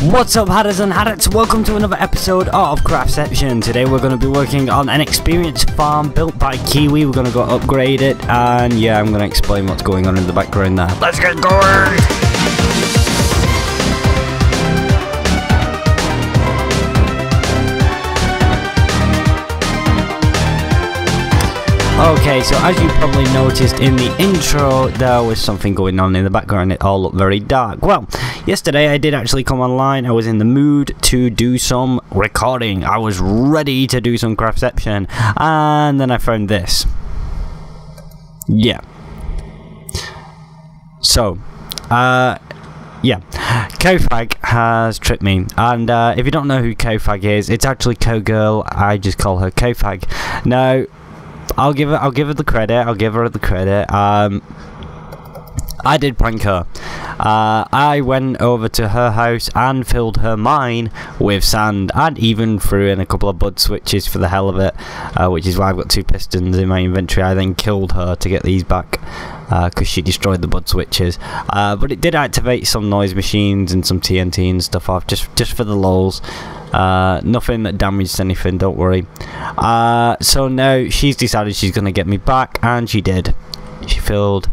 What's up, hatters and hattets? Welcome to another episode of Craftception. Today we're going to be working on an experience farm built by Kiwi. We're going to go upgrade it, and yeah, I'm going to explain what's going on in the background there. Let's get going! Okay, so as you probably noticed in the intro, there was something going on in the background. It all looked very dark. Well, yesterday I did actually come online. I was in the mood to do some recording. I was ready to do some Craftception, and then I found this. Yeah. So, yeah, Cowfag has tricked me, and if you don't know who Cowfag is, it's actually Cowgirl. I just call her Cowfag. Now, I'll give her the credit. I did prank her. I went over to her house and filled her mine with sand, and even threw in a couple of bud switches for the hell of it, which is why I've got 2 pistons in my inventory. I then killed her to get these back because she destroyed the bud switches, but it did activate some noise machines and some TNT and stuff off, just for the lols. Nothing that damaged anything, don't worry. So now she's decided she's gonna get me back, and she did. She filled.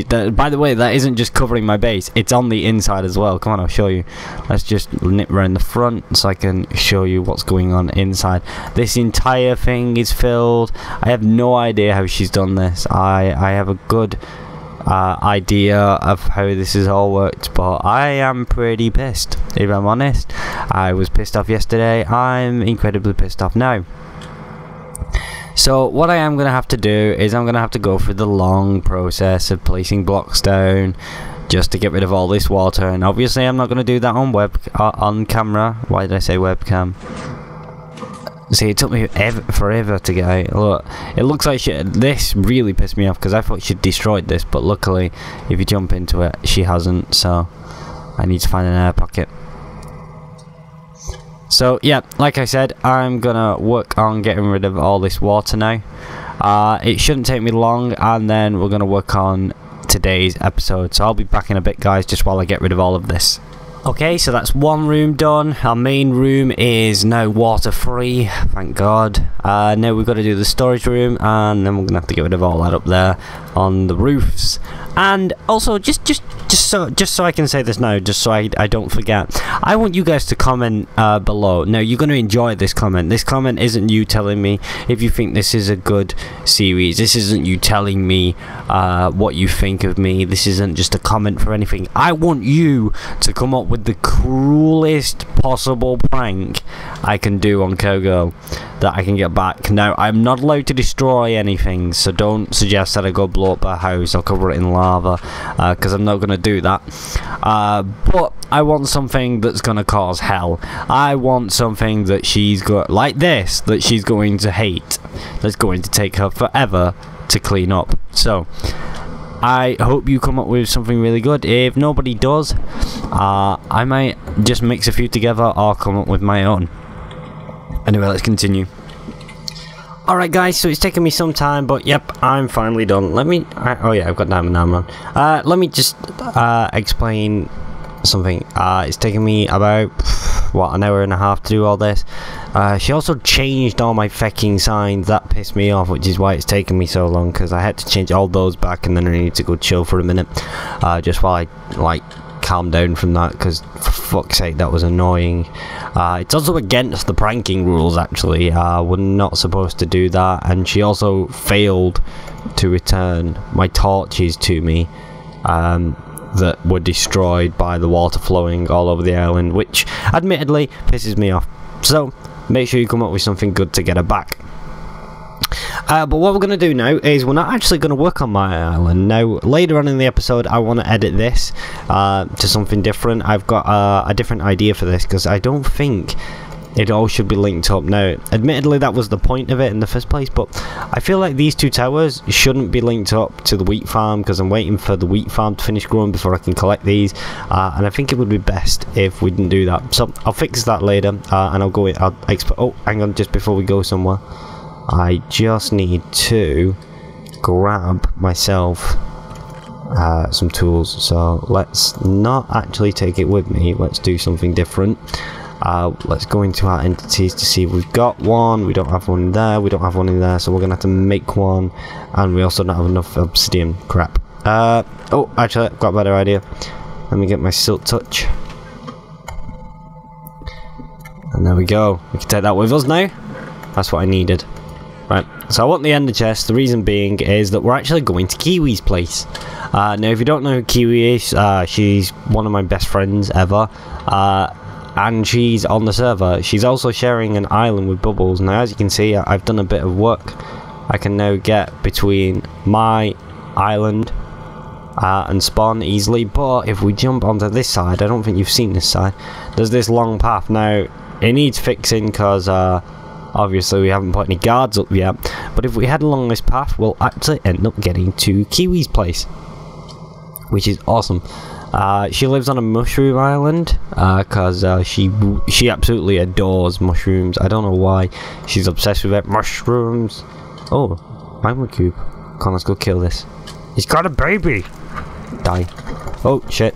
By the way, that isn't just covering my base, it's on the inside as well. Come on, I'll show you. Let's just nip around the front so I can show you what's going on inside. This entire thing is filled. I have no idea how she's done this. I have a good idea of how this has all worked, but I am pretty pissed, if I'm honest. I was pissed off yesterday. I'm incredibly pissed off now. So what I am going to have to do is I'm going to have to go through the long process of placing blocks down just to get rid of all this water, and obviously I'm not going to do that on camera. Why did I say webcam? See, it took me forever to get out. Look, it looks like this really pissed me off because I thought she'd destroyed this, but luckily if you jump into it she hasn't, so I need to find an air pocket. So yeah, like I said, I'm gonna work on getting rid of all this water now. It shouldn't take me long, and then we're gonna work on today's episode. So I'll be back in a bit, guys, just while I get rid of all of this. Okay, so that's one room done. Our main room is now water free, thank God. Now we've got to do the storage room, and then we're gonna have to get rid of all that up there on the roofs. And also, just so I can say this now, just so I don't forget, I want you guys to comment below. Now, you're going to enjoy this comment. This comment isn't you telling me if you think this is a good series. This isn't you telling me what you think of me. This isn't just a comment for anything. I want you to come up with the cruelest possible prank I can do on Cowgirl that I can get back. Now, I'm not allowed to destroy anything, so don't suggest that I go blow up her house or cover it in lava, because I'm not going to do that. But I want something that's going to cause hell. I want something that she's got, like this, that she's going to hate, that's going to take her forever to clean up. So I hope you come up with something really good. If nobody does, I might just mix a few together or come up with my own. Anyway, let's continue. Alright guys, so it's taken me some time, but yep, I'm finally done. Let me... oh yeah, I've got diamond armor on. Let me just explain something. It's taken me about, what, an hour and a half to do all this. She also changed all my fecking signs. That pissed me off, which is why it's taken me so long, because I had to change all those back, and then I need to go chill for a minute. Just while I, like, calm down from that, because for fuck's sake, that was annoying. It's also against the pranking rules, actually. We're not supposed to do that, and she also failed to return my torches to me that were destroyed by the water flowing all over the island, which admittedly pisses me off. So make sure you come up with something good to get her back. But what we're going to do now is we're not actually going to work on my island. Now, later on in the episode, I want to edit this to something different. I've got a different idea for this, because I don't think it all should be linked up. Now, admittedly, that was the point of it in the first place, but I feel like these two towers shouldn't be linked up to the wheat farm, because I'm waiting for the wheat farm to finish growing before I can collect these, and I think it would be best if we didn't do that. So I'll fix that later, and I'll go in. Oh, hang on, just before we go somewhere, I just need to grab myself some tools. So let's not actually take it with me. Let's do something different. Let's go into our entities to see if we've got one. We don't have one there. We don't have one in there. So we're gonna have to make one, and we also don't have enough obsidian. Crap. Oh, actually, I've got a better idea. Let me get my silk touch. And there we go. We can take that with us now. That's what I needed. Right. So I want the ender chest. The reason being is that we're actually going to Kiwi's place. Now, if you don't know who Kiwi is, she's one of my best friends ever. And she's on the server. She's also sharing an island with Bubbles. Now, as you can see, I've done a bit of work. I can now get between my island and spawn easily. But if we jump onto this side, I don't think you've seen this side. There's this long path. Now, it needs fixing because obviously we haven't put any guards up yet. But if we head along this path, we'll actually end up getting to Kiwi's place, which is awesome. She lives on a mushroom island because she absolutely adores mushrooms. I don't know why she's obsessed with it. Mushrooms. Oh, magma cube. Come on, let's go kill this. He's got a baby. Die. Oh shit.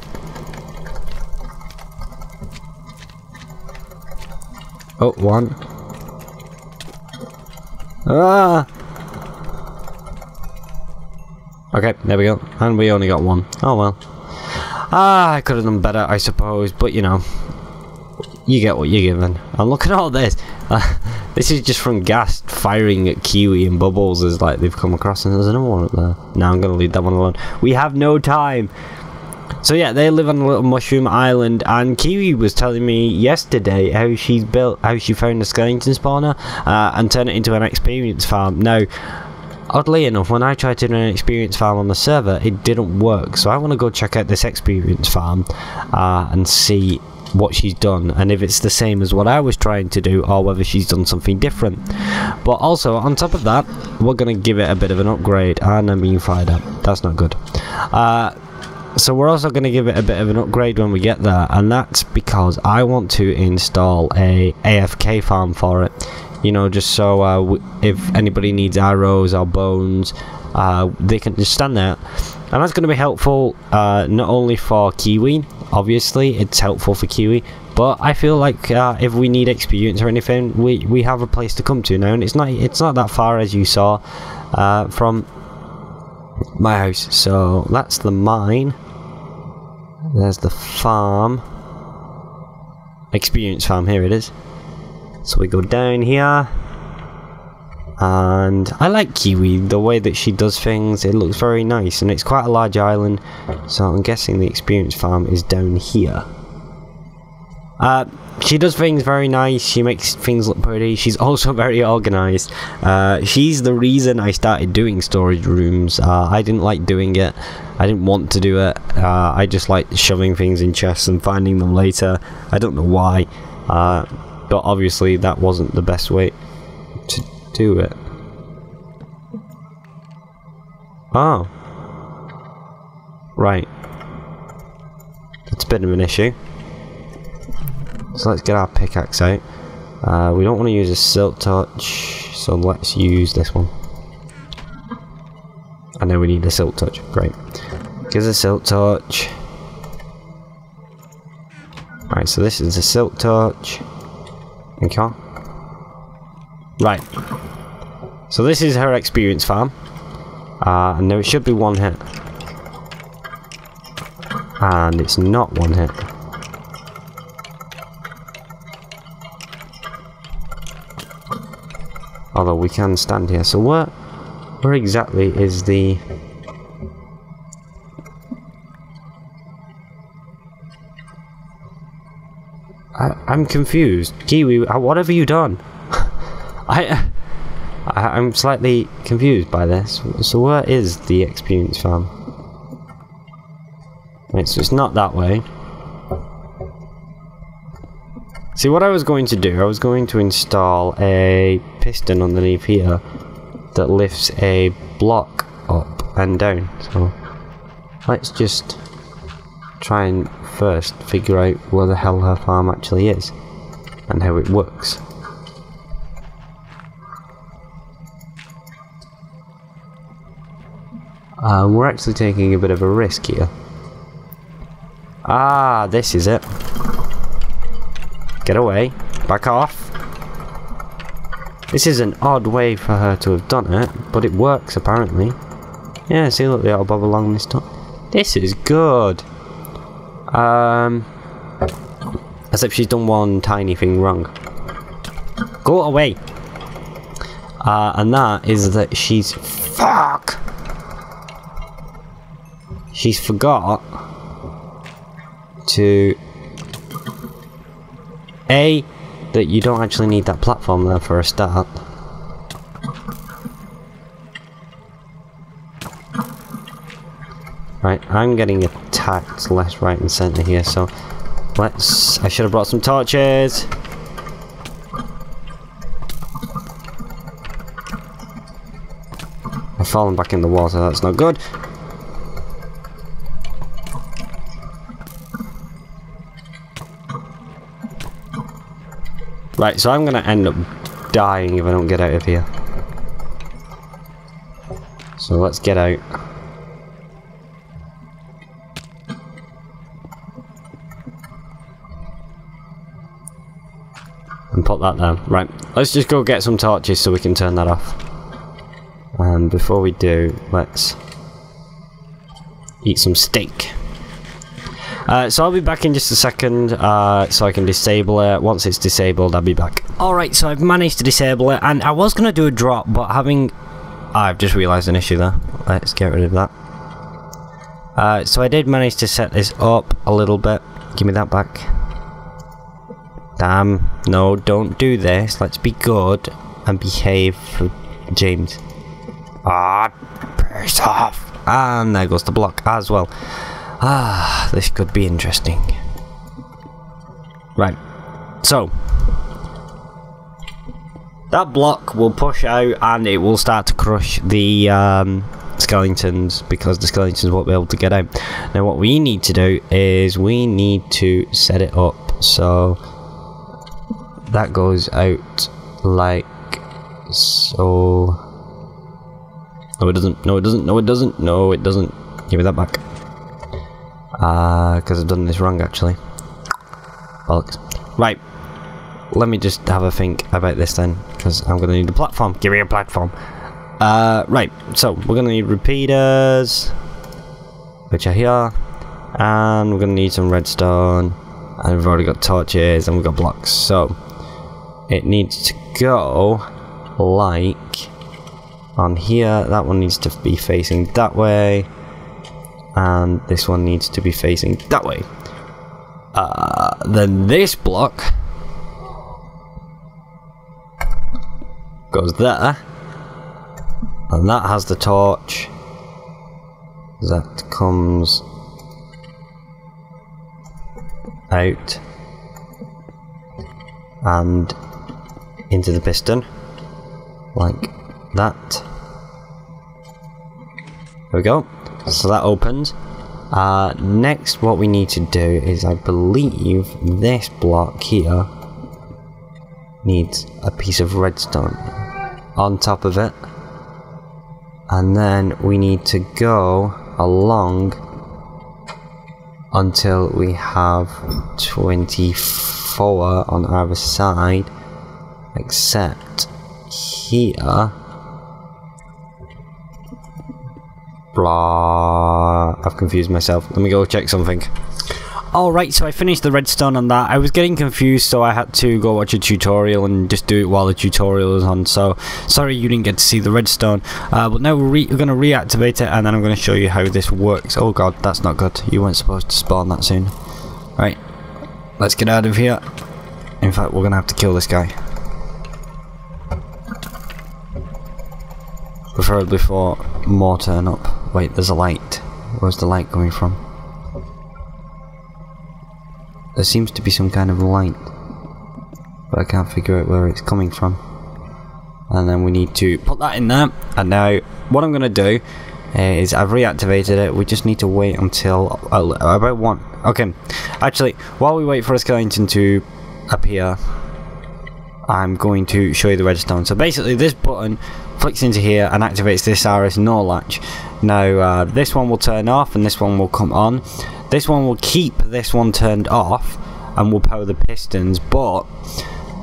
Oh, one. Ah. Okay, there we go. And we only got one. Oh well. I could have done better, I suppose, but you know, you get what you're given. And look at all this. This is just from Gas firing at Kiwi and Bubbles as like they've come across, and there's another one up there. Now I'm gonna leave that one alone. We have no time. So yeah, they live on a little mushroom island, and Kiwi was telling me yesterday how she found a skeleton spawner and turned it into an experience farm. Now, oddly enough, when I tried to do an experience farm on the server, it didn't work. So I want to go check out this experience farm and see what she's done, and if it's the same as what I was trying to do, or whether she's done something different. But also, on top of that, we're going to give it a bit of an upgrade, and I'm being fired up. That's not good. So we're also going to give it a bit of an upgrade when we get there, and that's because I want to install a AFK farm for it. You know, just so if anybody needs arrows or bones, they can just stand there. And that's going to be helpful not only for Kiwi, obviously, it's helpful for Kiwi, but I feel like if we need experience or anything, we have a place to come to now, and it's not that far, as you saw, from my house. So that's the mine. There's the farm. Experience farm, here it is. So we go down here, and I like Kiwi, the way that she does things. It looks very nice, and it's quite a large island, so I'm guessing the experience farm is down here. She does things very nice. She makes things look pretty. She's also very organized. She's the reason I started doing storage rooms. I didn't like doing it. I didn't want to do it. I just like shoving things in chests and finding them later. I don't know why. But obviously that wasn't the best way to do it. Oh. Right. That's a bit of an issue. So let's get our pickaxe out. We don't want to use a silk touch, so let's use this one. I know we need a silk touch. Great. Give us a silk touch. Right, so this is a silk touch. Okay. Right. So this is her experience farm. And now it should be one hit. And it's not one hit. Although we can stand here. So where exactly is the... I'm confused. Kiwi, what have you done? I'm slightly confused by this. So where is the experience farm? Right, so it's not that way. See, what I was going to do, I was going to install a piston underneath here that lifts a block up and down. So let's just try and first figure out where the hell her farm actually is and how it works. We're actually taking a bit of a risk here. Ah, this is it. Get away. Back off. This is an odd way for her to have done it, but it works apparently. Yeah, see, look, the auto bob along this top. This is good. As if she's done one tiny thing wrong. Go away. And that is that she's... Fuck! She's forgot to... A, that you don't actually need that platform there for a start. Right, I'm getting attacked left, right and centre here, so let's... I should have brought some torches. I've fallen back in the water, that's not good. Right, so I'm gonna end up dying if I don't get out of here. So let's get out. And put that down. Right, let's just go get some torches so we can turn that off. And before we do, let's eat some steak. So I'll be back in just a second, so I can disable it. Once it's disabled, I'll be back. Alright, so I've managed to disable it, and I was going to do a drop, but having... I've just realised an issue there. Let's get rid of that. So I did manage to set this up a little bit. Give me that back. Damn, no, don't do this. Let's be good and behave for James. Ah, piss off. And there goes the block as well. Ah, this could be interesting. Right, so that block will push out and it will start to crush the skeletons, because the skeletons won't be able to get out. Now what we need to do is we need to set it up so that goes out like so. No it doesn't, no it doesn't, no it doesn't, no it doesn't. Give me that back. Because I've done this wrong actually. Bollocks. Right, let me just have a think about this then, because I'm going to need a platform. Give me a platform. Right, so we're going to need repeaters, which are here, and we're going to need some redstone, and we've already got torches, and we've got blocks, so it needs to go like on here. That one needs to be facing that way, and this one needs to be facing that way. Then this block goes there, and that has the torch that comes out and into the piston like that. There we go. So that opens. Next what we need to do is, I believe this block here needs a piece of redstone on top of it, and then we need to go along until we have 24 on either side, except here. Blah, I've confused myself. Let me go check something. Alright, so I finished the redstone on that. I was getting confused, so I had to go watch a tutorial and just do it while the tutorial was on. So, sorry you didn't get to see the redstone. But now we're going to reactivate it, and then I'm going to show you how this works. Oh god, that's not good. You weren't supposed to spawn that soon. Right, let's get out of here. In fact, we're going to have to kill this guy. Preferably before more turn up. Wait, there's a light. Where's the light coming from? There seems to be some kind of light, but I can't figure out where it's coming from. And then we need to put that in there. And now what I'm going to do is, I've reactivated it. We just need to wait until about one. Okay, actually, while we wait for a skeleton to appear, I'm going to show you the redstone. So basically this button flicks into here and activates this RS no latch. Now this one will turn off and this one will come on. This one will keep this one turned off and will power the pistons, but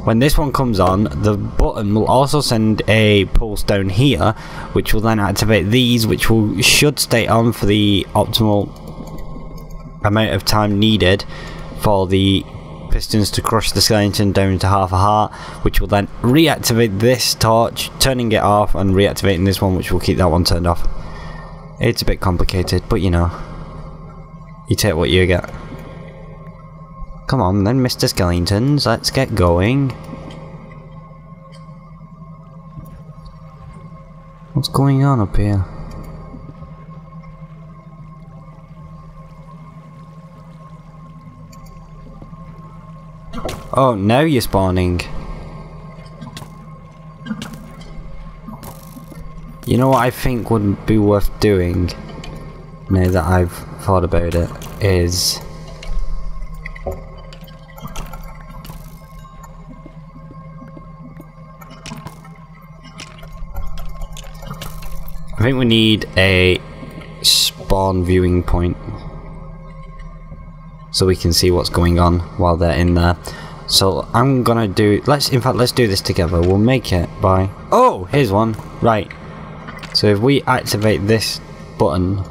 when this one comes on, the button will also send a pulse down here, which will then activate these, which should stay on for the optimal amount of time needed for the pistons to crush the skeleton down to half a heart, which will then reactivate this torch, turning it off, and reactivating this one, which will keep that one turned off. It's a bit complicated, but you know, you take what you get. Come on then, Mr. Skeletons, let's get going. What's going on up here? Oh, now you're spawning. You know what I think would be worth doing, now that I've thought about it, is I think we need a spawn viewing point so we can see what's going on while they're in there. So I'm gonna do, let's do this together. We'll make it by, oh, here's one. Right. So if we activate this button,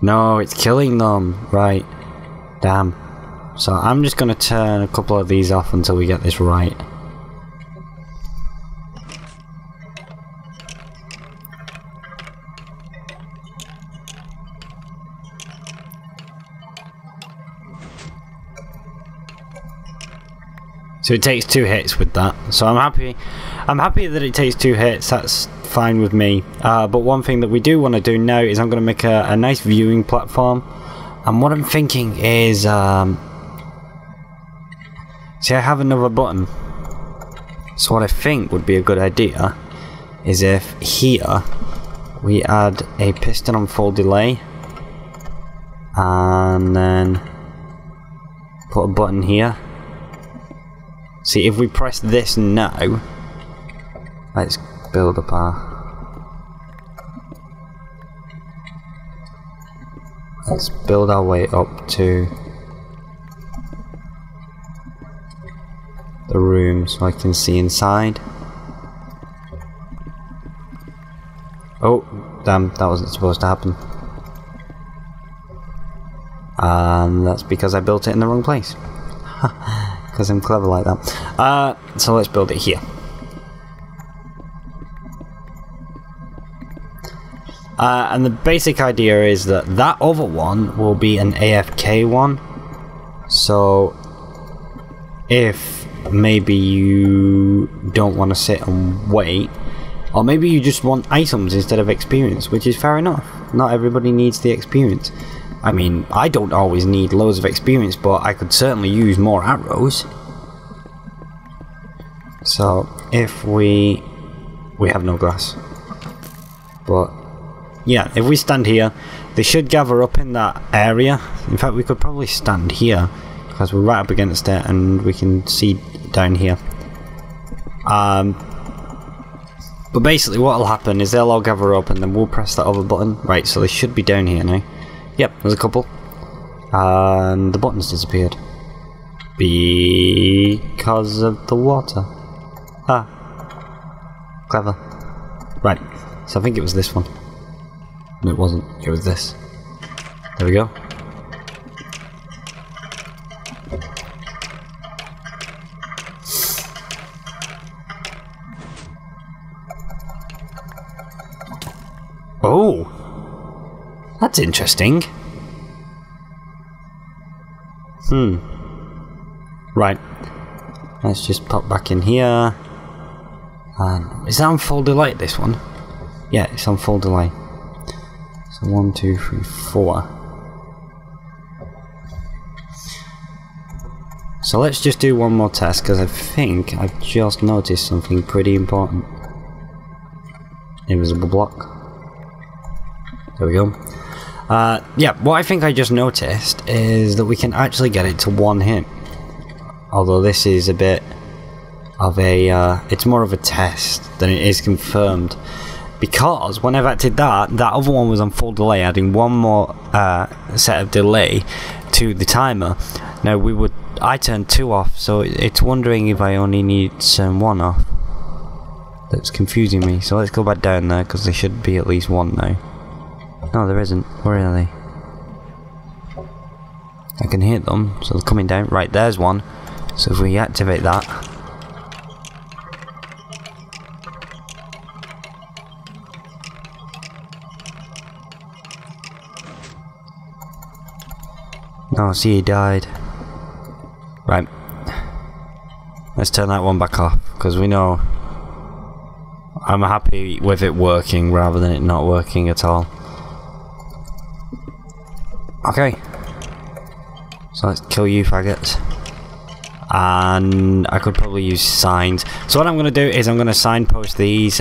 no, it's killing them. Right. Damn. So I'm just gonna turn a couple of these off until we get this right. So it takes 2 hits with that. So I'm happy that it takes 2 hits. That's fine with me. But one thing that we do want to do now is I'm going to make a nice viewing platform. And what I'm thinking is, see, I have another button. So what I think would be a good idea is if here we add a piston on full delay, and then put a button here. See, if we press this now, let's build up let's build our way up to the room so I can see inside. Oh, damn, that wasn't supposed to happen. And that's because I built it in the wrong place. Because I'm clever like that. So let's build it here. And the basic idea is that that other one will be an AFK one. So if maybe you don't want to sit and wait, or maybe you just want items instead of experience, which is fair enough. Not everybody needs the experience. I mean, I don't always need loads of experience, but I could certainly use more arrows. So, if we have no glass. But, yeah, if we stand here, they should gather up in that area. In fact, we could probably stand here, because we're right up against it, and we can see down here. But basically what will happen is they'll all gather up, and then we'll press that other button. Right, so they should be down here now. Yep, there's a couple. And the buttons disappeared. Because of the water. Ah. Clever. Right, so I think it was this one. No, it wasn't. It was this. There we go. Oh! That's interesting. Right. Let's just pop back in here. And is that on full delay, this one? Yeah, it's on full delay. So 1, 2, 3, 4. So let's just do one more test, because I think I've just noticed something pretty important. Invisible block. There we go. Yeah, what I think I just noticed is that we can actually get it to 1 hit. Although this is a bit of a, it's more of a test than it is confirmed. Because when I've acted that other one was on full delay, adding 1 more set of delay to the timer. Now I turned 2 off, so it's wondering if I only need to turn 1 off. That's confusing me, so let's go back down there, because there should be at least 1 now. No, there isn't. Where are they? I can hear them, so they're coming down. Right, there's 1. So if we activate that. Oh, see, he died. Right. Let's turn that one back off, because we know I'm happy with it working rather than it not working at all. Okay. So let's kill you faggots. And I could probably use signs. So what I'm going to do is I'm going to signpost these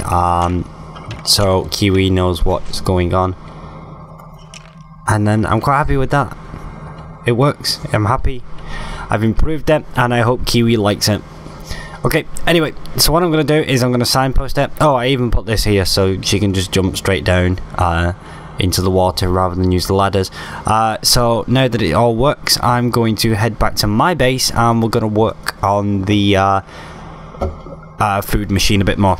so Kiwi knows what's going on. And then I'm quite happy with that. It works. I'm happy. I've improved it, and I hope Kiwi likes it. Okay, anyway, so what I'm going to do is I'm going to signpost it. Oh, I even put this here so she can just jump straight down into the water rather than use the ladders. So now that it all works, I'm going to head back to my base, and we're going to work on the food machine a bit more.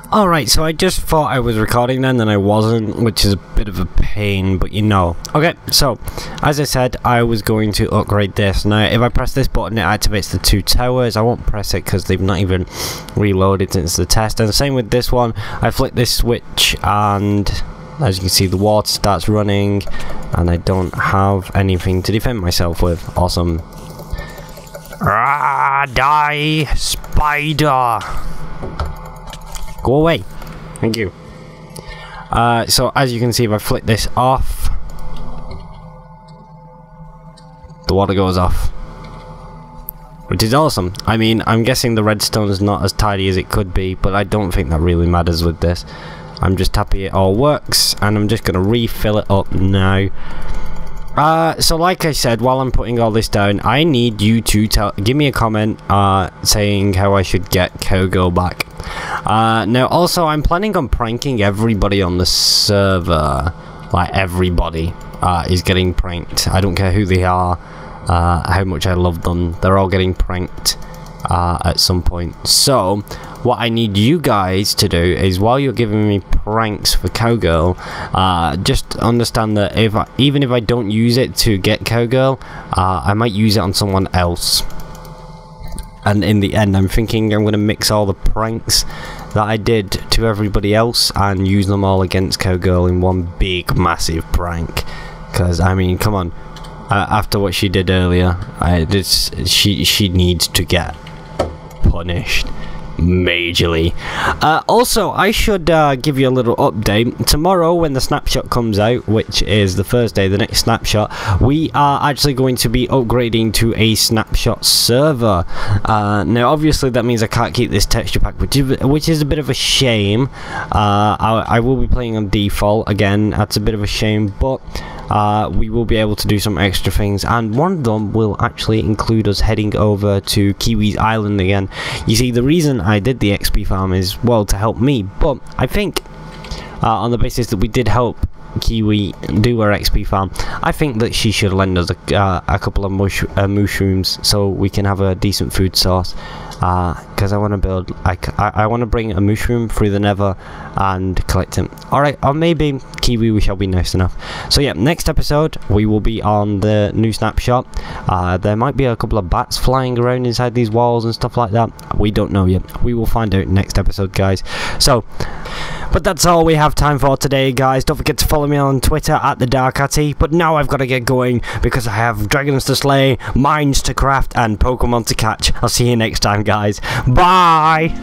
Alright, so I just thought I was recording then I wasn't, which is a bit of a pain, but you know. Okay, so, as I said, I was going to upgrade this. Now, if I press this button, it activates the 2 towers. I won't press it because they've not even reloaded since the test. And the same with this one. I flick this switch and, as you can see, the water starts running. And I don't have anything to defend myself with. Awesome. Ah, die, spider! Go away. Thank you. So as you can see, if I flick this off, the water goes off, which is awesome. I mean, I'm guessing the redstone is not as tidy as it could be, but I don't think that really matters with this. I'm just happy it all works, and I'm just going to refill it up now. So like I said, while I'm putting all this down, I need you to give me a comment saying how I should get Cowgirl back. Now also, I'm planning on pranking everybody on the server. Like, everybody is getting pranked. I don't care who they are, how much I love them. They're all getting pranked at some point. So what I need you guys to do is, while you're giving me pranks for Cowgirl, just understand that even if I don't use it to get Cowgirl, I might use it on someone else. And in the end, I'm thinking I'm going to mix all the pranks that I did to everybody else and use them all against Cowgirl in one big massive prank. Because, I mean, come on, after what she did earlier, she needs to get punished majorly. Also, I should give you a little update. Tomorrow, when the snapshot comes out, which is the Thursday, the next snapshot, we are actually going to be upgrading to a snapshot server. Now obviously that means I can't keep this texture pack, which is a bit of a shame. I will be playing on default again. That's a bit of a shame, but we will be able to do some extra things, and one of them will actually include us heading over to Kiwi's Island again. You see, the reason I did the XP farm is, well, to help me, but I think on the basis that we did help Kiwi do her XP farm, I think that she should lend us a couple of mushrooms so we can have a decent food source. Because I want to build, I want to bring a mushroom through the nether and collect him. Alright, or maybe Kiwi, we shall be nice enough. So yeah, next episode we will be on the new snapshot. There might be a couple of bats flying around inside these walls and stuff like that. We don't know yet. We will find out next episode, guys. So, but that's all we have time for today, guys. Don't forget to follow me on Twitter at TheDarkHatty. But now I've got to get going because I have dragons to slay, mines to craft, and Pokemon to catch. I'll see you next time, guys. Bye.